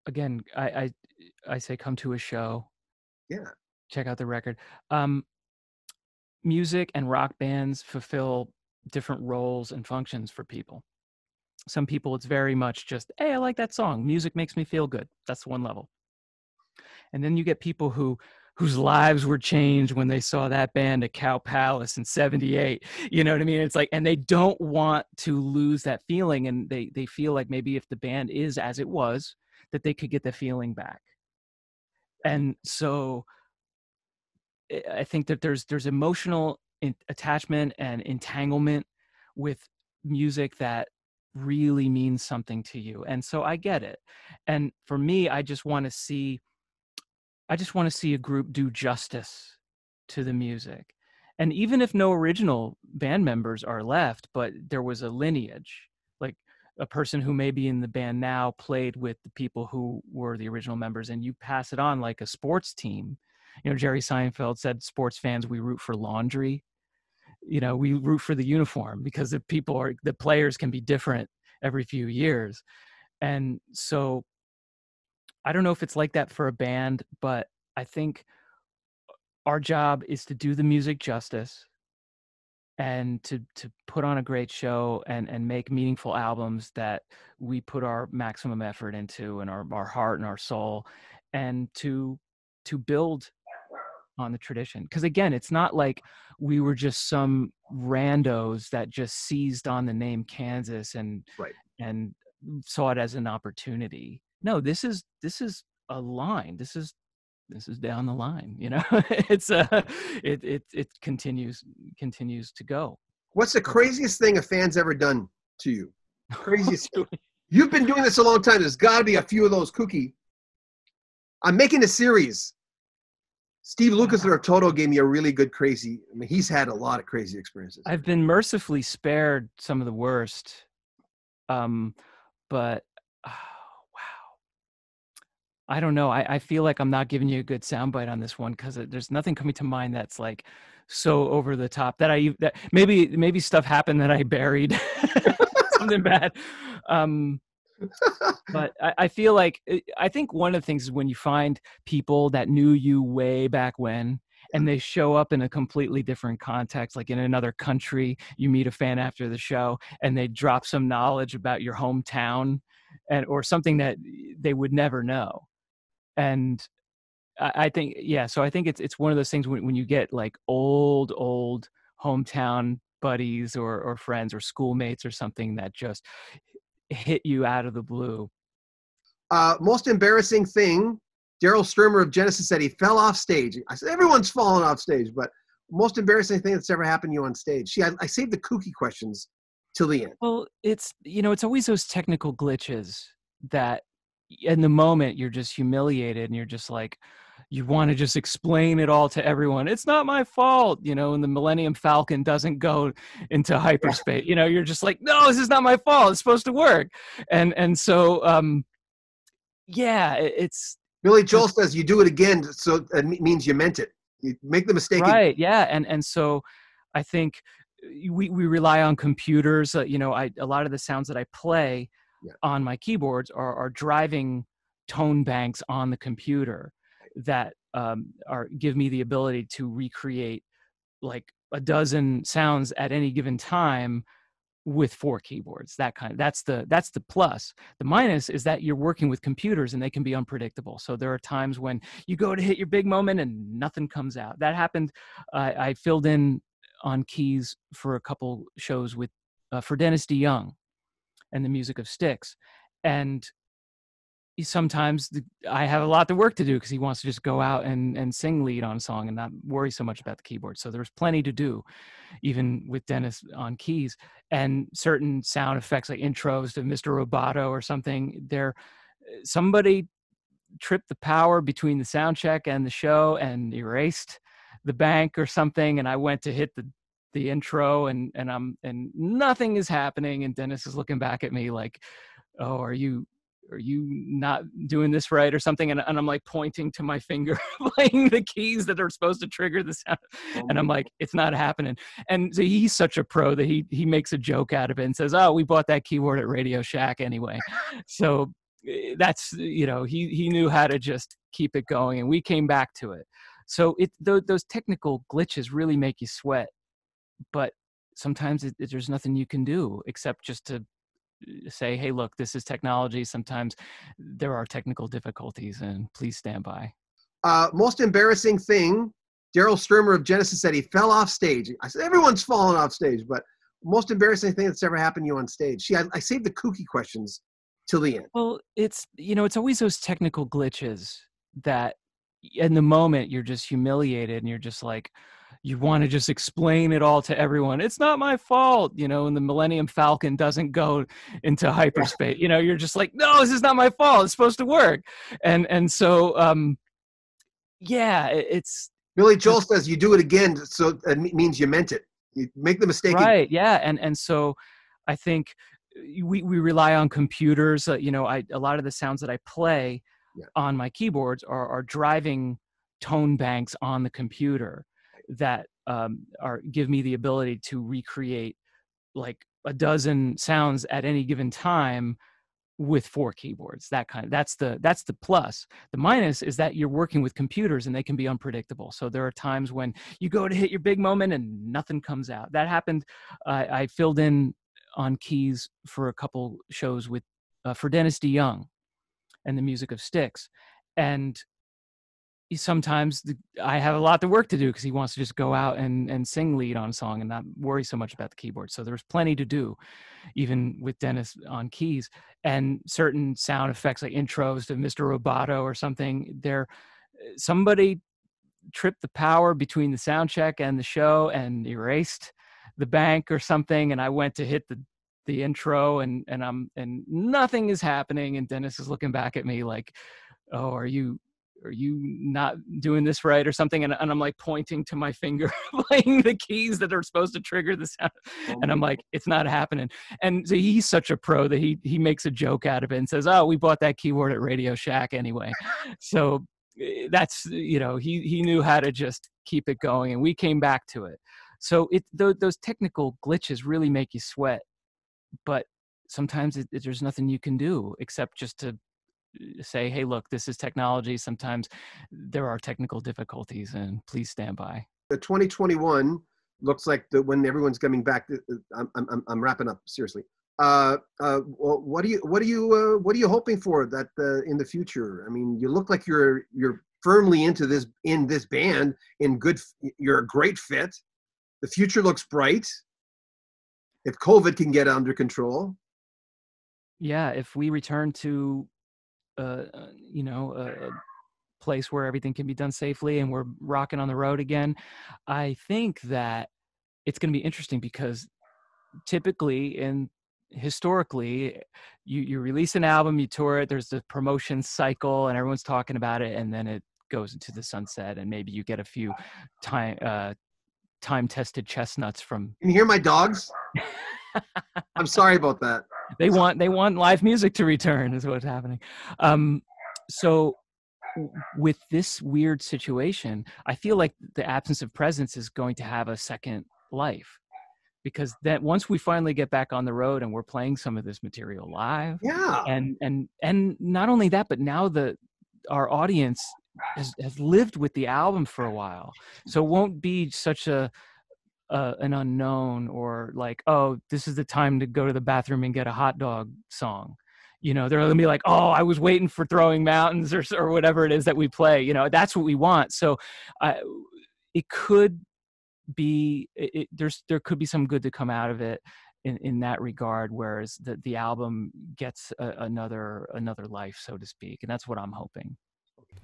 Again, I say come to a show, Yeah, check out the record. Um, Music and rock bands fulfill different roles and functions for people. Some people, it's very much just, hey, I like that song. Music makes me feel good. That's one level. And then you get people whose lives were changed when they saw that band at Cow Palace in '78. You know what I mean? It's like, and they don't want to lose that feeling, and they feel like maybe if the band is as it was, that they could get the feeling back. And so I think that there's emotional attachment and entanglement with music that really means something to you. And so I get it. And for me, I just want to see a group do justice to the music. And even if no original band members are left, but there was a lineage, like a person who may be in the band now played with the people who were the original members, and you pass it on like a sports team. You know, Jerry Seinfeld said, sports fans, we root for laundry. You know, we root for the uniform because the players can be different every few years. And so I don't know if it's like that for a band, but I think our job is to do the music justice and to put on a great show and make meaningful albums that we put our maximum effort into, and our heart and our soul, and to build on the tradition. Because again, it's not like we were just some randos that just seized on the name Kansas right. and saw it as an opportunity. No, this is a line. This is down the line, you know. It's it continues to go. What's the craziest thing a fan's ever done to you? Craziest thing. You've been doing this a long time. There's got to be a few of those kooky. I'm making a series. Steve Lucas of Toto gave me a really good crazy. I mean, he's had a lot of crazy experiences. I've been mercifully spared some of the worst, but I don't know. I feel like I'm not giving you a good soundbite on this one because there's nothing coming to mind that's like so over the top that maybe stuff happened that I buried something bad. But I feel like I think one of the things is when you find people that knew you way back when, and they show up in a completely different context, like in another country, you meet a fan after the show and they drop some knowledge about your hometown or something that they would never know. And I think, yeah, so I think it's one of those things when you get like old hometown buddies or friends or schoolmates or something that just hit you out of the blue. Most embarrassing thing, Daryl Sturmer of Genesis said he fell off stage. I said, everyone's fallen off stage, but most embarrassing thing that's ever happened to you on stage. See, I saved the kooky questions till the end. Well, it's always those technical glitches that in the moment you're just humiliated and you're just like, you want to just explain it all to everyone. It's not my fault, and the Millennium Falcon doesn't go into hyperspace. You're just like, no, this is not my fault. It's supposed to work. And so, yeah, it's Billy Joel says you do it again, so it means you meant it. You make the mistake. Right. Yeah. And so I think we rely on computers. A lot of the sounds that I play on my keyboards are driving tone banks on the computer that give me the ability to recreate like a dozen sounds at any given time with 4 keyboards. That's the plus. The minus is that you're working with computers and they can be unpredictable. So there are times when you go to hit your big moment and nothing comes out. That happened. I filled in on keys for a couple shows for Dennis DeYoung and the Music of Styx, and sometimes I have a lot of work to do because he wants to just go out and sing lead on a song and not worry so much about the keyboard. So there's plenty to do, even with Dennis on keys, and certain sound effects like intros to Mr. Roboto or something. Somebody tripped the power between the sound check and the show and erased the bank or something. And I went to hit the intro and nothing is happening. And Dennis is looking back at me like, oh, are you are you not doing this right or something? And I'm like pointing to my finger, playing the keys that are supposed to trigger the sound. And I'm like, it's not happening. And so he's such a pro that he makes a joke out of it and says, oh, we bought that keyboard at Radio Shack anyway. So that's, he knew how to just keep it going, and we came back to it. So those technical glitches really make you sweat, but sometimes there's nothing you can do except just to say, hey, look, this is technology. Sometimes there are technical difficulties, and please stand by. Most embarrassing thing, Daryl Sturmer of Genesis said he fell off stage. I said, everyone's fallen off stage, but most embarrassing thing that's ever happened to you on stage. See, I saved the kooky questions till the end. Well, it's always those technical glitches that in the moment you're just humiliated, and you're just like, you want to just explain it all to everyone. It's not my fault, and the Millennium Falcon doesn't go into hyperspace. You're just like, no, this is not my fault. It's supposed to work. And so, it's Billy Joel says you do it again, so it means you meant it. You make the mistake. Right. Yeah. And so I think we rely on computers. A lot of the sounds that I play on my keyboards are driving tone banks on the computer that give me the ability to recreate like a dozen sounds at any given time with 4 keyboards. That's the plus. The minus is that you're working with computers and they can be unpredictable. So there are times when you go to hit your big moment and nothing comes out. That happened. I filled in on keys for a couple shows for Dennis DeYoung and the Music of Styx, and sometimes I have a lot of work to do because he wants to just go out and sing lead on a song and not worry so much about the keyboard. So there's plenty to do, even with Dennis on keys, and certain sound effects like intros to Mr. Roboto or something. Somebody tripped the power between the sound check and the show and erased the bank or something. And I went to hit the intro and nothing is happening. And Dennis is looking back at me like, oh, are you not doing this right or something? And I'm like pointing to my finger, playing the keys that are supposed to trigger the sound. And I'm like, it's not happening. And so he's such a pro that he makes a joke out of it and says, oh, we bought that keyboard at Radio Shack anyway. So that's, he knew how to just keep it going, and we came back to it. So those technical glitches really make you sweat, but sometimes there's nothing you can do except just to say, hey, look, this is technology. Sometimes there are technical difficulties, and please stand by. The 2021 looks like when everyone's coming back. I'm wrapping up seriously. What are you hoping for that in the future? I mean, you look like you're firmly in this band. You're a great fit. The future looks bright. If COVID can get under control. Yeah, if we return to a place where everything can be done safely and we're rocking on the road again, I think that it's going to be interesting because typically and historically you release an album, you tour it, there's the promotion cycle and everyone's talking about it, and then it goes into the sunset, and maybe you get a few time-tested chestnuts from... Can you hear my dogs? I'm sorry about that. They want live music to return is what's happening. So with this weird situation, I feel like the absence of presence is going to have a second life, because then once we finally get back on the road and we're playing some of this material live, and not only that, but now our audience has lived with the album for a while, so it won't be such an unknown or like, oh, this is the time to go to the bathroom and get a hot dog song. They're gonna be like, oh, I was waiting for Throwing Mountains or whatever it is that we play. That's what we want. So it could be, there could be some good to come out of it in that regard, whereas the album gets another life, so to speak, and that's what I'm hoping.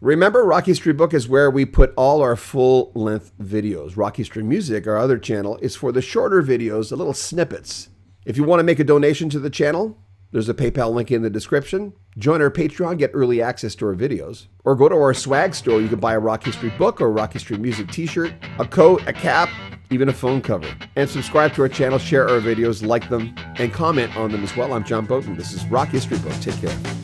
Remember, Rock History Book is where we put all our full-length videos. Rock History Music, our other channel, is for the shorter videos, the little snippets. If you want to make a donation to the channel, there's a PayPal link in the description. Join our Patreon, get early access to our videos. Or go to our swag store. You can buy a Rock History Book or a Rock History Music t-shirt, a coat, a cap, even a phone cover. And subscribe to our channel, share our videos, like them, and comment on them as well. I'm John Bowden. This is Rock History Book. Take care.